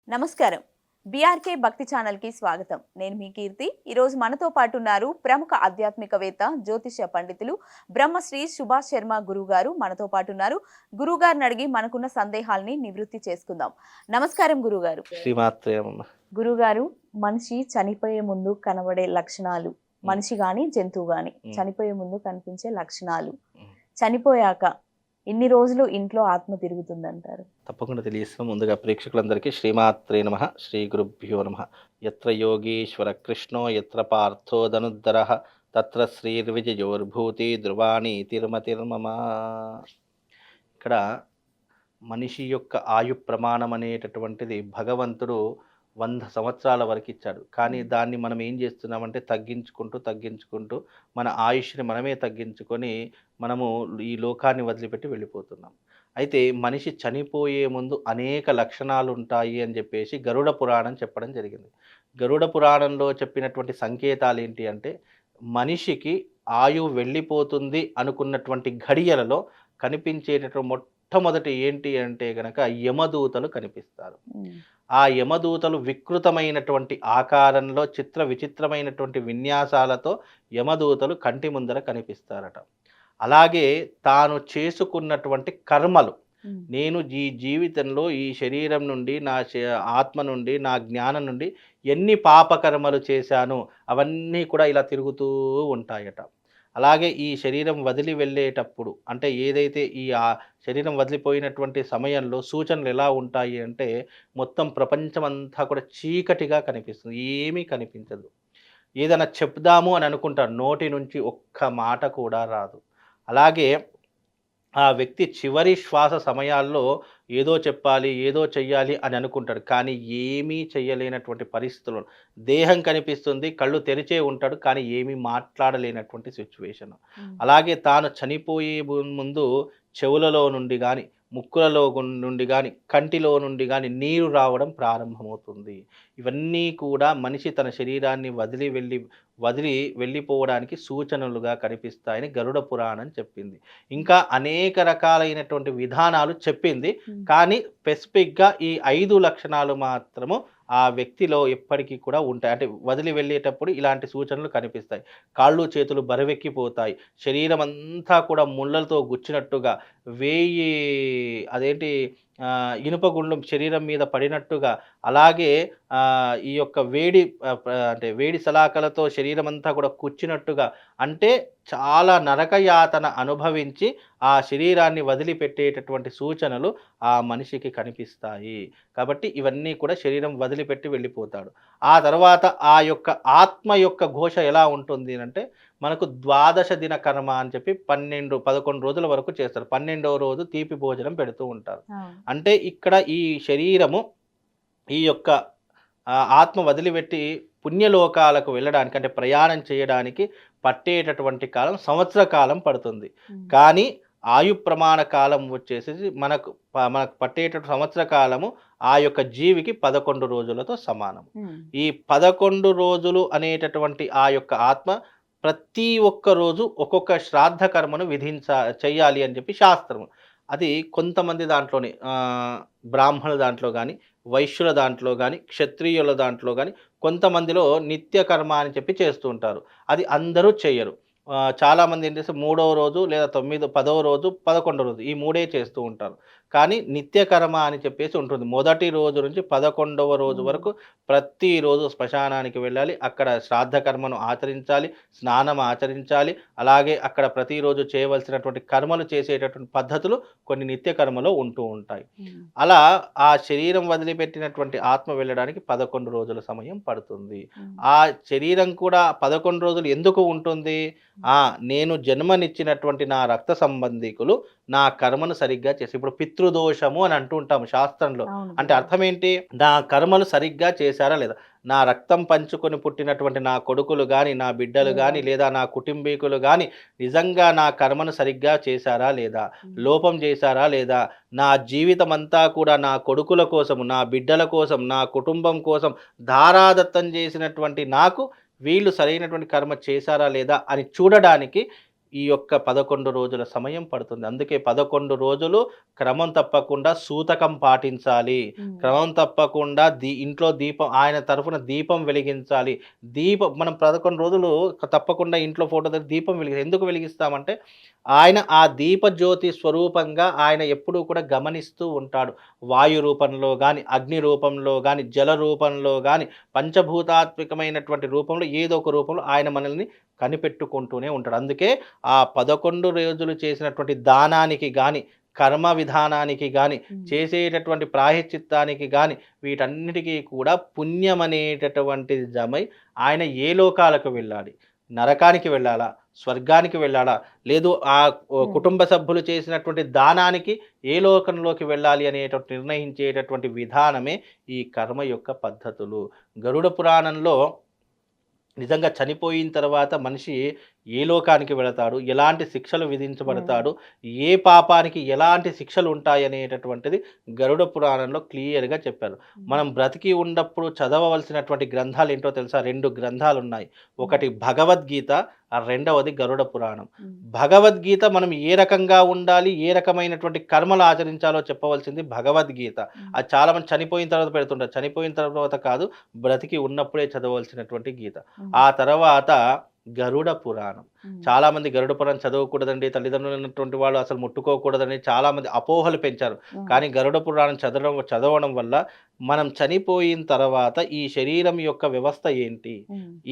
నమస్కారం. బీఆర్కే భక్తి ఛానల్‌కి స్వాగతం. నేను మీ కీర్తి. ఈరోజు మనతో పాటు ఉన్నారు ప్రముఖ ఆధ్యాత్మికవేత్త, జ్యోతిష్య పండితులు బ్రహ్మశ్రీ సుభాష్ శర్మ గురువుగారు మనతో పాటు ఉన్నారు. గురువుగారిని అడిగి మనకున్న సందేహాల్ని నివృత్తి చేసుకుందాం. నమస్కారం గురువుగారు. శ్రీమాత్రే నమః. గురువుగారు, మనిషి చనిపోయే ముందు కనబడే లక్షణాలు, మనిషి గాని జంతువు గాని చనిపోయే ముందు కనిపించే లక్షణాలు, చనిపోయాక ఇన్ని రోజులు ఇంట్లో ఆత్మ తిరుగుతుందంటారు? తప్పకుండా తెలియజేస్తాం. ముందుగా ప్రేక్షకులందరికీ శ్రీమాత్రే నమః, శ్రీ గురుభ్యో నమః. యత్ర యోగీశ్వర కృష్ణో యత్ర పార్థో ధనుర్ధరః తత్ర శ్రీర్విజయోర్భూతి ధ్రువాణి తిరుమతిర్మమ. ఇక్కడ మనిషి యొక్క ఆయు ప్రమాణం అనేటటువంటిది భగవంతుడు 100 సంవత్సరాల వరకు ఇచ్చాడు. కానీ దాన్ని మనం ఏం చేస్తున్నామంటే తగ్గించుకుంటూ మన ఆయుష్ని మనమే తగ్గించుకొని మనము ఈ లోకాన్ని వదిలిపెట్టి వెళ్ళిపోతున్నాం. అయితే మనిషి చనిపోయే ముందు అనేక లక్షణాలు ఉంటాయి అని చెప్పేసి గరుడ పురాణం చెప్పడం జరిగింది. గరుడ పురాణంలో చెప్పినటువంటి సంకేతాలు ఏంటి అంటే, మనిషికి ఆయువు వెళ్ళిపోతుంది అనుకున్నటువంటి ఘడియలలో కనిపించేటటువంటి మొట్టమొదటి ఏంటి అంటే గనక యమదూతలు కనిపిస్తారు. ఆ యమదూతలు వికృతమైనటువంటి ఆకారంలో చిత్ర విచిత్రమైనటువంటి విన్యాసాలతో యమదూతలు కంటి ముందర కనిపిస్తారట. అలాగే తాను చేసుకున్నటువంటి కర్మలు, నేను ఈ జీవితంలో ఈ శరీరం నుండి నా ఆత్మ నుండి నా జ్ఞానం నుండి ఎన్ని పాపకర్మలు చేశాను అవన్నీ కూడా ఇలా తిరుగుతూ ఉంటాయట. అలాగే ఈ శరీరం వదిలి వెళ్ళేటప్పుడు అంటే ఏదైతే ఈ శరీరం వదిలిపోయినటువంటి సమయంలో సూచనలు ఎలా ఉంటాయి అంటే, మొత్తం ప్రపంచమంతా కూడా చీకటిగా కనిపిస్తుంది, ఏమీ కనిపించదు. ఏదైనా చెప్దాము అని అనుకుంటారు, నోటి నుంచి ఒక్క మాట కూడా రాదు. అలాగే ఆ వ్యక్తి చివరి శ్వాస సమయాల్లో ఏదో చెప్పాలి, ఏదో చెయ్యాలి అని అనుకుంటాడు. కానీ ఏమీ చెయ్యలేనటువంటి పరిస్థితులు. దేహం కనిపిస్తుంది, కళ్ళు తెరిచే ఉంటాడు, కానీ ఏమీ మాట్లాడలేనటువంటి సిచ్యువేషన్. అలాగే తాను చనిపోయే ముందు చెవులలో నుండి కానీ, ముక్కులలో నుండి కానీ, కంటిలో నుండి కానీ నీరు రావడం ప్రారంభమవుతుంది. ఇవన్నీ కూడా మనిషి తన శరీరాన్ని వదిలి వెళ్ళిపోవడానికి సూచనలుగా కనిపిస్తాయని గరుడ పురాణం చెప్పింది. ఇంకా అనేక రకాలైనటువంటి విధానాలు చెప్పింది. కానీ స్పెసిఫిక్గా ఈ 5 లక్షణాలు మాత్రము ఆ వ్యక్తిలో ఎప్పటికీ కూడా ఉంటాయి. అంటే వదిలి వెళ్ళేటప్పుడు ఇలాంటి సూచనలు కనిపిస్తాయి. కాళ్ళు చేతులు బరువెక్కిపోతాయి, శరీరం అంతా కూడా ముళ్ళలతో గుచ్చినట్టుగా, వేయి అదేంటి ఇనుప గుండం శరీరం మీద పడినట్టుగా, అలాగే ఈ యొక్క అంటే వేడి సలాకలతో శరీరం అంతా కూడా కుచ్చినట్టుగా, అంటే చాలా నరకయాతన అనుభవించి ఆ శరీరాన్ని వదిలిపెట్టేటటువంటి సూచనలు ఆ మనిషికి కనిపిస్తాయి. కాబట్టి ఇవన్నీ కూడా శరీరం వదిలిపెట్టి వెళ్ళిపోతాడు. ఆ తర్వాత ఆ యొక్క ఆత్మ యొక్క ఘోష ఎలా ఉంటుంది అంటే, మనకు ద్వాదశ దిన కర్మ అని చెప్పి 11 రోజుల వరకు చేస్తారు. 12వ రోజు తీపి భోజనం పెడుతూ ఉంటారు. అంటే ఇక్కడ ఈ శరీరము ఈ యొక్క ఆత్మ వదిలిపెట్టి పుణ్యలోకాలకు వెళ్ళడానికి అంటే ప్రయాణం చేయడానికి పట్టేటటువంటి కాలం సంవత్సర కాలం పడుతుంది. కానీ ఆయు ప్రమాణ కాలం వచ్చేసి మనకు పట్టేటటువంటి సంవత్సర కాలము ఆ యొక్క జీవికి 11 రోజులతో సమానం. ఈ 11 రోజులు అనేటటువంటి ఆ యొక్క ఆత్మ ప్రతి ఒక్క రోజు ఒక్కొక్క శ్రాద్ధ కర్మను చెయ్యాలి అని చెప్పి శాస్త్రము. అది కొంతమంది దాంట్లోనే బ్రాహ్మణుల దాంట్లో కానీ, వైశ్యుల దాంట్లో కానీ, క్షత్రియుల దాంట్లో కానీ కొంతమందిలో నిత్య కర్మ అని చెప్పి చేస్తూ ఉంటారు. అది అందరూ చెయ్యరు. చాలామంది ఏం చేస్తే 3వ రోజు లేదా 10వ రోజు, 11వ రోజు ఈ 3 చేస్తూ ఉంటారు. కానీ నిత్య కర్మ అని చెప్పేసి ఉంటుంది. మొదటి రోజు నుంచి 11వ రోజు వరకు ప్రతిరోజు శ్మశానానికి వెళ్ళాలి, అక్కడ శ్రాద్ధ కర్మను ఆచరించాలి, స్నానం ఆచరించాలి. అలాగే అక్కడ ప్రతిరోజు చేయవలసినటువంటి కర్మలు చేసేటటువంటి పద్ధతులు కొన్ని నిత్య కర్మలో ఉంటూ ఉంటాయి. అలా ఆ శరీరం వదిలిపెట్టినటువంటి ఆత్మ వెళ్ళడానికి 11 రోజుల సమయం పడుతుంది. ఆ శరీరం కూడా 11 రోజులు ఎందుకు ఉంటుంది? నేను జన్మనిచ్చినటువంటి నా రక్త సంబంధికులు నా కర్మను సరిగ్గా చేసి, ఇప్పుడు పితృదోషము అని అంటూ ఉంటాము శాస్త్రంలో. అంటే అర్థం ఏంటి? నా కర్మలు సరిగ్గా చేశారా లేదా, నా రక్తం పంచుకొని పుట్టినటువంటి నా కొడుకులు కానీ, నా బిడ్డలు కానీ, లేదా నా కుటుంబీకులు కానీ నిజంగా నా కర్మను సరిగ్గా చేశారా లేదా, లోపం చేశారా లేదా, నా జీవితం అంతా కూడా నా కొడుకుల కోసము, నా బిడ్డల కోసం, నా కుటుంబం కోసం ధారాదత్తం చేసినటువంటి నాకు వీళ్ళు సరైనటువంటి కర్మ చేశారా లేదా అని చూడడానికి ఈ యొక్క 11 రోజుల సమయం పడుతుంది. అందుకే 11 రోజులు క్రమం తప్పకుండా సూతకం పాటించాలి. క్రమం తప్పకుండా ఇంట్లో దీపం ఆయన తరఫున దీపం వెలిగించాలి. మనం 11 రోజులు తప్పకుండా ఇంట్లో ఫోటో దగ్గర దీపం ఎందుకు వెలిగిస్తామంటే, ఆయన ఆ దీపజ్యోతి స్వరూపంగా ఆయన ఎప్పుడూ కూడా గమనిస్తూ ఉంటాడు. వాయు రూపంలో గాని, అగ్ని రూపంలో గాని, జల రూపంలో గాని, పంచభూతాత్మకమైనటువంటి రూపంలో ఏదో ఒక రూపంలో ఆయన మనల్ని కనిపెట్టుకుంటూనే ఉంటాడు. అందుకే ఆ 11 రోజులు చేసినటువంటి దానానికి గాని, కర్మ విధానానికి గాని, చేసేటటువంటి ప్రాయశ్చిత్తానికి గాని, వీటన్నిటికీ కూడా పుణ్యం అనేటటువంటిది జమై ఆయన ఏ లోకాలకు వెళ్ళాలి? నరకానికి వెళ్ళాలా? స్వర్గానికి వెళ్ళాలా? లేదు కుటుంబ సభ్యులు చేసినటువంటి దానానికి ఏ లోకంలోకి వెళ్ళాలి అనేటువంటి నిర్ణయించేటటువంటి విధానమే ఈ కర్మ యొక్క పద్ధతులు. గరుడ పురాణంలో నిజంగా చనిపోయిన తర్వాత మనిషి ఏ లోకానికి వెళతాడు, ఎలాంటి శిక్షలు విధించబడతాడు, ఏ పాపానికి ఎలాంటి శిక్షలు ఉంటాయనేటటువంటిది గరుడ పురాణంలో క్లియర్గా చెప్పారు. మనం బ్రతికి ఉన్నప్పుడు చదవవలసినటువంటి గ్రంథాలు ఏంటో తెలుసా? 2 గ్రంథాలు ఉన్నాయి. ఒకటి భగవద్గీత, రెండవది గరుడ పురాణం. భగవద్గీత మనం ఏ రకంగా ఉండాలి, ఏ రకమైనటువంటి కర్మలు ఆచరించాలో చెప్పవలసింది భగవద్గీత. అది చాలా మంది చనిపోయిన తర్వాత పెడుతుంటారు. చనిపోయిన తర్వాత కాదు, బ్రతికి ఉన్నప్పుడే చదవలసినటువంటి గీత. ఆ తర్వాత గరుడ పురాణం. చాలా మంది గరుడ పురాణం చదవకూడదండి, తల్లిదండ్రులు ఉన్నటువంటి వాళ్ళు అసలు ముట్టుకోకూడదని చాలా మంది అపోహలు పెంచారు. కానీ గరుడ పురాణం చదవడం వల్ల మనం చనిపోయిన తర్వాత ఈ శరీరం యొక్క వ్యవస్థ ఏంటి,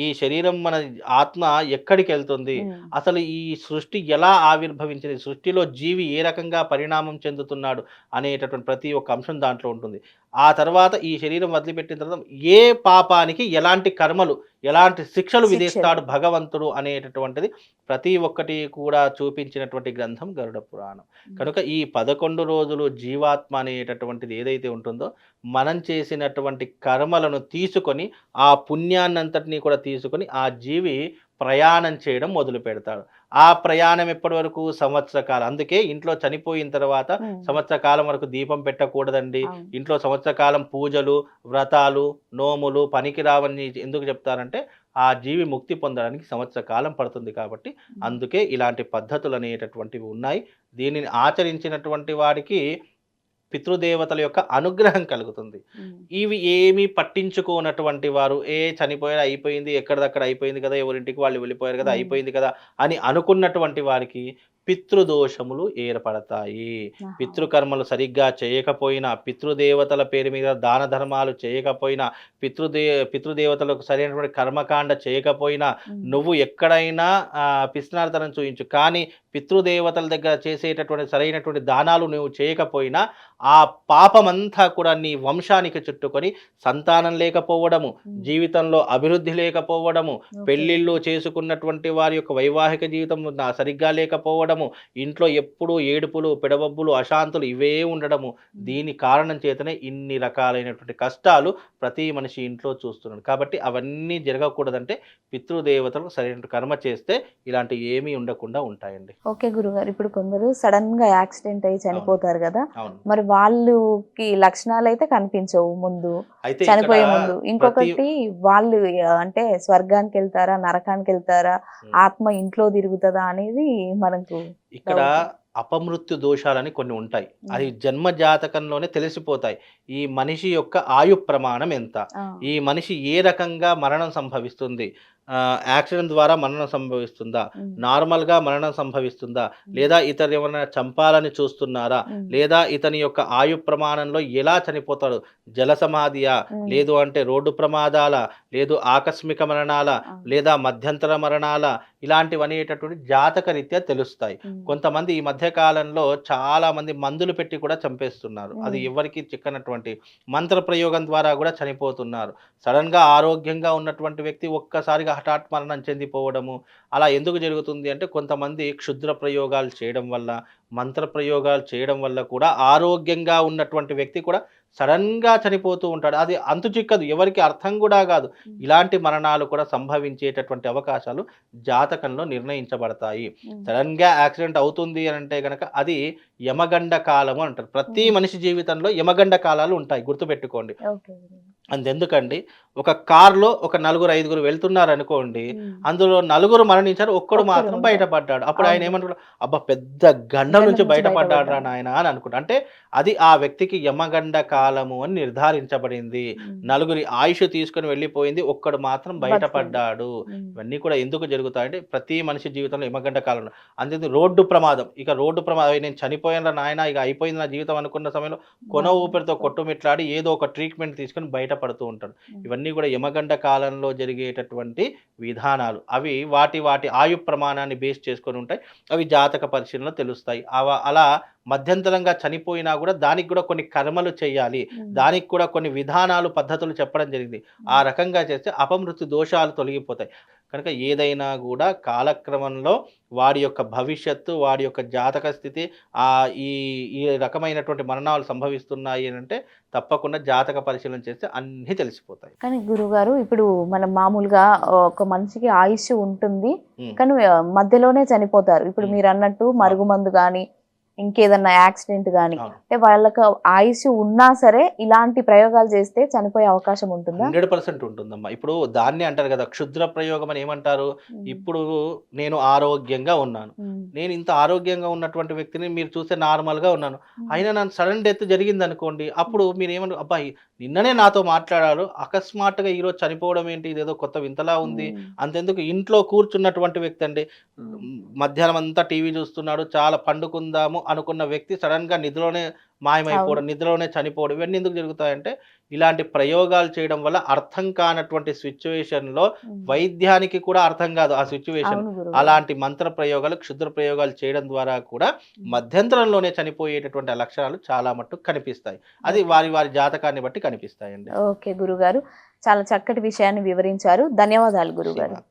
ఈ శరీరం మన ఆత్మ ఎక్కడికి వెళ్తుంది, అసలు ఈ సృష్టి ఎలా ఆవిర్భవించింది, సృష్టిలో జీవి ఏ రకంగా పరిణామం చెందుతున్నాడు అనేటటువంటి ప్రతి ఒక్క అంశం దాంట్లో ఉంటుంది. ఆ తర్వాత ఈ శరీరం వదిలిపెట్టిన తర్వాత ఏ పాపానికి ఎలాంటి కర్మలు, ఎలాంటి శిక్షలు విధిస్తాడు భగవంతుడు అనేటటువంటిది ప్రతి ఒక్కటి కూడా చూపించినటువంటి గ్రంథం గరుడ పురాణం. కనుక ఈ 11 రోజులు జీవాత్మ అనేటటువంటిది ఏదైతే ఉంటుందో, మనం చేసినటువంటి కర్మలను తీసుకొని, ఆ పుణ్యాన్నంతటినీ కూడా తీసుకొని ఆ జీవి ప్రయాణం చేయడం మొదలు పెడతాడు. ఆ ప్రయాణం ఎప్పటి వరకు? సంవత్సర కాలం. అందుకే ఇంట్లో చనిపోయిన తర్వాత సంవత్సర కాలం వరకు దీపం పెట్టకూడదండి. ఇంట్లో సంవత్సర కాలం పూజలు, వ్రతాలు, నోములు పనికి రావని ఎందుకు చెప్తారంటే, ఆ జీవి ముక్తి పొందడానికి సంవత్సర కాలం పడుతుంది కాబట్టి. అందుకే ఇలాంటి పద్ధతులు అనేటటువంటివి ఉన్నాయి. దీనిని ఆచరించినటువంటి వారికి పితృదేవతల యొక్క అనుగ్రహం కలుగుతుంది. ఇవి ఏమీ పట్టించుకోనటువంటి వారు, చనిపోయారు, అయిపోయింది, ఎక్కడిదక్కడ అయిపోయింది కదా, ఎవరింటికి వాళ్ళు వెళ్ళిపోయారు కదా, అయిపోయింది కదా అని అనుకున్నటువంటి వారికి పితృదోషములు ఏర్పడతాయి. పితృకర్మలు సరిగ్గా చేయకపోయినా, పితృదేవతల పేరు మీద దాన ధర్మాలు చేయకపోయినా, పితృదేవతలకు సరైనటువంటి కర్మకాండ చేయకపోయినా, నువ్వు ఎక్కడైనా పిసినారితనం చూయించు, కానీ పితృదేవతల దగ్గర చేసేటటువంటి సరైనటువంటి దానాలు నువ్వు చేయకపోయినా, ఆ పాపమంతా కూడా నీ వంశానికి చుట్టుకొని సంతానం లేకపోవడము, జీవితంలో అభివృద్ధి లేకపోవడము, పెళ్ళిళ్ళు చేసుకున్నటువంటి వారి యొక్క వైవాహిక జీవితం సరిగ్గా లేకపోవడము, ఇంట్లో ఎప్పుడూ ఏడుపులు, పెడబొబ్బులు, అశాంతులు ఇవే ఉండడము, దీని కారణం చేతనే ఇన్ని రకాలైనటువంటి కష్టాలు ప్రతి మనిషి ఇంట్లో చూస్తున్నాడు. కాబట్టి అవన్నీ జరగకూడదంటే పితృదేవతలకు సరైన కర్మ చేస్తే ఇలాంటి ఏమీ ఉండకుండా ఉంటాయండి. ఓకే గురుగారు, ఇప్పుడు కొందరు సడన్ గా యాక్సిడెంట్ అయ్యి చనిపోతారు కదా, అవును. మరి వాళ్ళకి లక్షణాలు అయితే కనిపించవు ముందు, అయితే చనిపోయే ముందు. ఇంకొకటి వాళ్ళు అంటే స్వర్గానికి వెళ్తారా, నరకానికి వెళ్తారా, ఆత్మ ఇంట్లో తిరుగుతుందా అనేది మనకు ఇక్కడ అపమృత్యు దోషాలని కొన్ని ఉంటాయి. అది జన్మ జాతకంలోనే తెలిసిపోతాయి. ఈ మనిషి యొక్క ఆయు ప్రమాణం ఎంత, ఈ మనిషి ఏ రకంగా మరణం సంభవిస్తుంది, యాక్సిడెంట్ ద్వారా మరణం సంభవిస్తుందా, నార్మల్గా మరణం సంభవిస్తుందా, లేదా ఇతరు ఏమైనా చంపాలని చూస్తున్నారా, లేదా ఇతని యొక్క ఆయు ప్రమాణంలో ఎలా చనిపోతాడు, జల సమాధియా, లేదు అంటే రోడ్డు ప్రమాదాల, లేదు ఆకస్మిక మరణాల, లేదా మధ్యంతర మరణాల, ఇలాంటివి అనేటటువంటి జాతక రీత్యా తెలుస్తాయి. కొంతమంది ఈ మధ్య కాలంలో చాలా మంది మందులు పెట్టి కూడా చంపేస్తున్నారు. అది ఎవరికి చిక్కనటువంటి మంత్ర ప్రయోగం ద్వారా కూడా చనిపోతున్నారు. సడన్ గా ఆరోగ్యంగా ఉన్నటువంటి వ్యక్తి ఒక్కసారిగా హఠాత్ మరణం చెందిపోవడము అలా ఎందుకు జరుగుతుంది అంటే, కొంతమంది క్షుద్ర ప్రయోగాలు చేయడం వల్ల, మంత్ర ప్రయోగాలు చేయడం వల్ల కూడా ఆరోగ్యంగా ఉన్నటువంటి వ్యక్తి కూడా సడన్ గా చనిపోతూ ఉంటాడు. అది అంతు చిక్కదు, ఎవరికి అర్థం కూడా కాదు. ఇలాంటి మరణాలు కూడా సంభవించేటటువంటి అవకాశాలు జాతకంలో నిర్ణయించబడతాయి. సడన్ గా యాక్సిడెంట్ అవుతుంది అని అంటే గనక అది యమగండ కాలము అంటారు. ప్రతి మనిషి జీవితంలో యమగండ కాలాలు ఉంటాయి, గుర్తుపెట్టుకోండి. అంతెందుకండి, ఒక కార్‌లో ఒక నలుగురు, ఐదుగురు వెళ్తున్నారనుకోండి. హ్మ్. అందులో నలుగురు మరణించారు. ఒక్కడు ఒక్కరు మాత్రం ఉంటారు. బయటపడ్డాడు. అప్పుడు ఆయన అవును. ఏమనుకున్నాడు, అబ్బా! పెద్ద గండం గండం నుంచి నుంచి బయటపడ్డాడురా బయటపడ్డాము. నాయనా అని అనుకున్నా. అంటే అది ఆ వ్యక్తికి యమగండ కాలము అని నిర్ధారించబడింది. హ్మ్. నలుగురి ఆయుష్ తీసుకొని వెళ్ళిపోయింది. ఒక్కడు మాత్రం బతికిండు. బయటపడ్డాడు. హ్మ్. ఇవన్నీ కూడా ఎందుకు జరుగుతాయంటే ప్రతి మనిషి జీవితంలో యమగండ కాలం. అంతెందుకు రోడ్డు ప్రమాదం. ఇక రోడ్డు ప్రమాదం నేను చనిపోయానురా నాయనా! ఇక అయిపోయింది నా జీవితం అనుకున్న సమయంలో కొన మరణం. ఊపిరితో కొట్టుమిట్లాడి ఏదో ఒక ట్రీట్‌మెంట్ తీసుకొని బయటపడుతూ ఉంటాడు. హ్మ్. ఇవన్నీ కూడా యమగండ కాలంలో జరిగేటటువంటి విధానాలు. అవి వాటి ఆయు ప్రమాణాన్ని బేస్ చేసుకొని ఉంటాయి. అవి జాతక పరిశీలనలో తెలుస్తాయి. అలా మధ్యంతరంగా చనిపోయినా గూడా దానికి గూడా కొన్ని కర్మలు చేయాలి. హ్మ్. దానికి కూడా కొన్ని విధానాలు, పద్ధతులు చెప్పడం జరిగింది. ఆ హ్మ్. రకంగా చేస్తే అపమృత్యు దోషాలు తొలగిపోతాయి. కనుక ఏదైనా గూడా కాలక్రమంలో వాడి యొక్క భవిష్యత్తు, వాడి యొక్క జాతక స్థితి ఈ ఈ రకమైనటువంటి మరణాలు సంభవిస్తున్నాయి అనంటే తప్పకుండా జాతక పరిశీలన చేస్తే అన్నీ తెలిసిపోతాయి. కానీ గురుగారు ఇప్పుడు మనం మామూలుగా ఒక మనిషికి ఆయుష్ ఉంటుంది. హ్మ్. కానీ మధ్యలోనే చనిపోతారు. ఇప్పుడు హ్మ్. మీరన్నట్టు అవును. మరుగుమందు గాని, ఇంకేదన్నా యాక్సిడెంట్ గాని, అవును. అంటే వాళ్ళకి ఆయుష్ ఉన్నా సరే ఇలాంటి ప్రయోగాలు చేస్తే చనిపోయే అవకాశం ఉంటుందా? 100% ఉంటుందమ్మా. ఇప్పుడు దాన్నే అంటారు గదా! క్షుద్ర ప్రయోగం అని ఏమంటారు? హ్మ్. ఇప్పుడు నేను ఆరోగ్యంగా ఉన్నాను. హ్మ్. నేను ఇంత ఆరోగ్యంగా ఉన్నటువంటి వ్యక్తిని మీరు చూస్తే నార్మల్‌గా ఉన్నాను. హ్మ్. అయినా నాకు సడెన్ డెత్ జరిగిందనుకోండి. హ్మ్. అప్పుడు మీరేమను అబ్బా! నిన్ననే నాతో మాట్లాడారు. అకస్మాత్తుగా ఈరోజు చనిపోవడం ఏంటి? ఇదేదో కొత్త వింతలా ఉంది. హ్మ్. అంతెందుకు ఇంట్లో కూర్చున్నటువంటి వ్యక్తి అండి. హ్మ్. మధ్యాహ్నం అంతా టీవీ చూస్తున్నాడు. చాలా పండుకుందాము అనుకున్న వ్యక్తి సడెన్‌గా నిద్రలోనే అవును. మాయమైపోవడం, నిద్రలోనే చనిపోవడం ఇవన్నీ ఎందుకు జరుగుతాయంటే ఇలాంటి ప్రయోగాలు చేయడం వల్ల అర్థం కానటువంటి సిట్యుయేషన్‌లో హ్మ్. వైద్యానికి కూడా అర్థం కాదు ఆ సిట్యుయేషన్. అవును గురుగారు. అలాంటి మంత్ర ప్రయోగాలు, క్షుద్ర ప్రయోగాలు చేయడం ద్వారా కూడా హ్మ్. మధ్యంతరంలోనే చనిపోయేటటువంటి ఆ లక్షణాలు చాలా మట్టుకు కనిపిస్తాయి. అది ఓకే. వారి వారి జాతకాన్ని బట్టి కనిపిస్తాయండి. ఓకే గురుగారు. చాలా చక్కటి విషయాన్ని వివరించారు. ధన్యవాదాలు గురుగారు. శ్రీమాత్రే